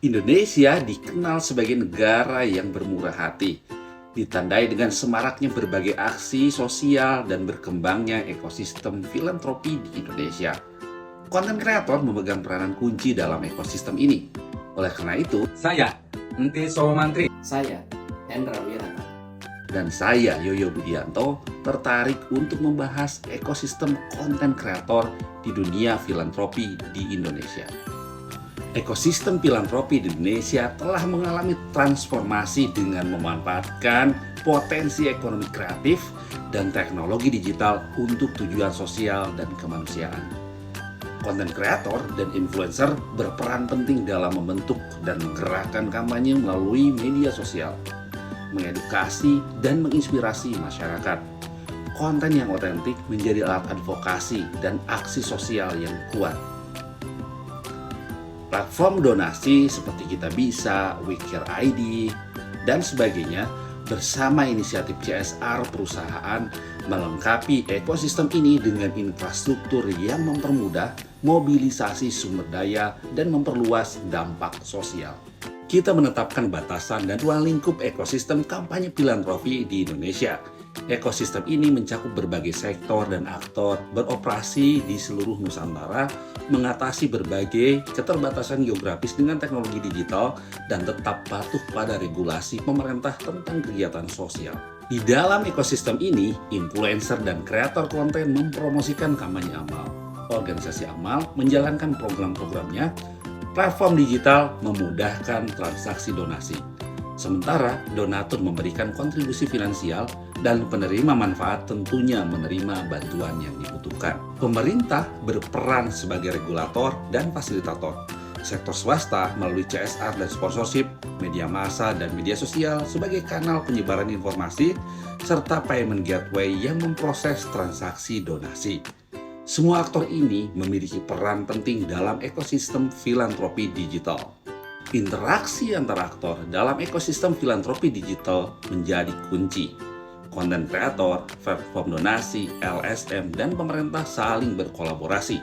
Indonesia dikenal sebagai negara yang bermurah hati, ditandai dengan semaraknya berbagai aksi sosial dan berkembangnya ekosistem filantropi di Indonesia. Konten kreator memegang peranan kunci dalam ekosistem ini. Oleh karena itu, Saya, Enti Sowamantri. Saya, Hendra Wirata. dan saya, Yoyo Budianto, tertarik untuk membahas ekosistem konten kreator di dunia filantropi di Indonesia. Ekosistem filantropi di Indonesia telah mengalami transformasi dengan memanfaatkan potensi ekonomi kreatif dan teknologi digital untuk tujuan sosial dan kemanusiaan. Konten kreator dan influencer berperan penting dalam membentuk dan menggerakkan kampanye melalui media sosial, mengedukasi dan menginspirasi masyarakat. Konten yang otentik menjadi alat advokasi dan aksi sosial yang kuat. Platform donasi seperti Kita Bisa, WeCare ID, dan sebagainya bersama inisiatif CSR perusahaan melengkapi ekosistem ini dengan infrastruktur yang mempermudah mobilisasi sumber daya dan memperluas dampak sosial. Kita menetapkan batasan dan ruang lingkup ekosistem kampanye filantropi di Indonesia. Ekosistem ini mencakup berbagai sektor dan aktor beroperasi di seluruh Nusantara, mengatasi berbagai keterbatasan geografis dengan teknologi digital, dan tetap patuh pada regulasi pemerintah tentang kegiatan sosial. Di dalam ekosistem ini, influencer dan kreator konten mempromosikan kampanye amal. Organisasi amal menjalankan program-programnya, platform digital memudahkan transaksi donasi. Sementara donatur memberikan kontribusi finansial dan penerima manfaat tentunya menerima bantuan yang dibutuhkan. Pemerintah berperan sebagai regulator dan fasilitator. Sektor swasta melalui CSR dan sponsorship, media massa dan media sosial sebagai kanal penyebaran informasi, serta payment gateway yang memproses transaksi donasi. Semua aktor ini memiliki peran penting dalam ekosistem filantropi digital. Interaksi antar aktor dalam ekosistem filantropi digital menjadi kunci. Konten kreator, platform donasi, LSM, dan pemerintah saling berkolaborasi.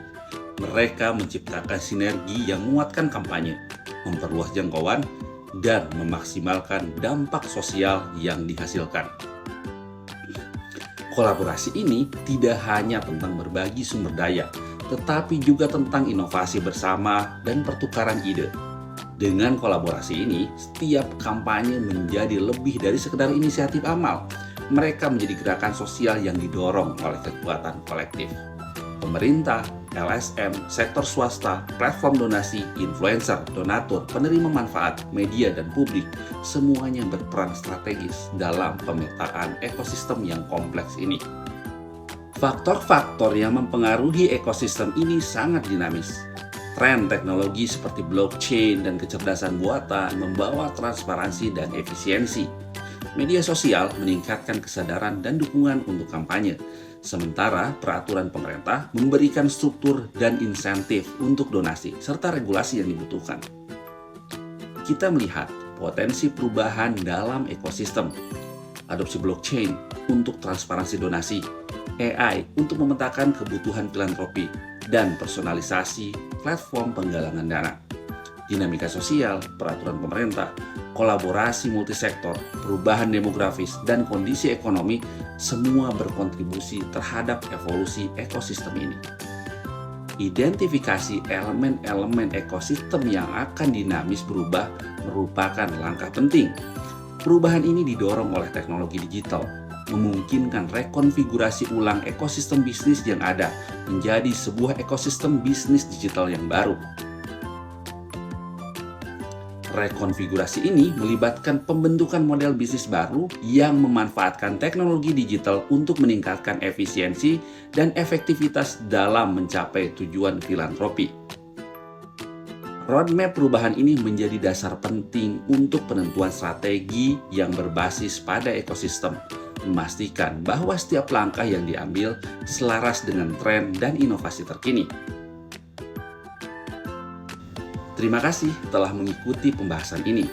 Mereka menciptakan sinergi yang menguatkan kampanye, memperluas jangkauan, dan memaksimalkan dampak sosial yang dihasilkan. Kolaborasi ini tidak hanya tentang berbagi sumber daya, tetapi juga tentang inovasi bersama dan pertukaran ide. Dengan kolaborasi ini, setiap kampanye menjadi lebih dari sekedar inisiatif amal. Mereka menjadi gerakan sosial yang didorong oleh kekuatan kolektif. Pemerintah, LSM, sektor swasta, platform donasi, influencer, donatur, penerima manfaat, media, dan publik, semuanya berperan strategis dalam pemetaan ekosistem yang kompleks ini. Faktor-faktor yang mempengaruhi ekosistem ini sangat dinamis. Tren teknologi seperti blockchain dan kecerdasan buatan membawa transparansi dan efisiensi. Media sosial meningkatkan kesadaran dan dukungan untuk kampanye. Sementara peraturan pemerintah memberikan struktur dan insentif untuk donasi, serta regulasi yang dibutuhkan. Kita melihat potensi perubahan dalam ekosistem. Adopsi blockchain untuk transparansi donasi, AI untuk memetakan kebutuhan filantropi, dan personalisasi platform penggalangan dana. Dinamika sosial, peraturan pemerintah, kolaborasi multisektor, perubahan demografis, dan kondisi ekonomi semua berkontribusi terhadap evolusi ekosistem ini. Identifikasi elemen-elemen ekosistem yang akan dinamis berubah merupakan langkah penting. Perubahan ini didorong oleh teknologi digital, memungkinkan rekonfigurasi ulang ekosistem bisnis yang ada menjadi sebuah ekosistem bisnis digital yang baru. Rekonfigurasi ini melibatkan pembentukan model bisnis baru yang memanfaatkan teknologi digital untuk meningkatkan efisiensi dan efektivitas dalam mencapai tujuan filantropi. Roadmap perubahan ini menjadi dasar penting untuk penentuan strategi yang berbasis pada ekosistem, memastikan bahwa setiap langkah yang diambil selaras dengan tren dan inovasi terkini. Terima kasih telah mengikuti pembahasan ini.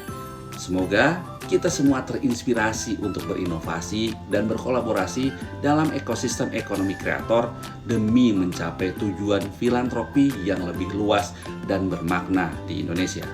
Semoga kita semua terinspirasi untuk berinovasi dan berkolaborasi dalam ekosistem ekonomi kreator demi mencapai tujuan filantropi yang lebih luas dan bermakna di Indonesia.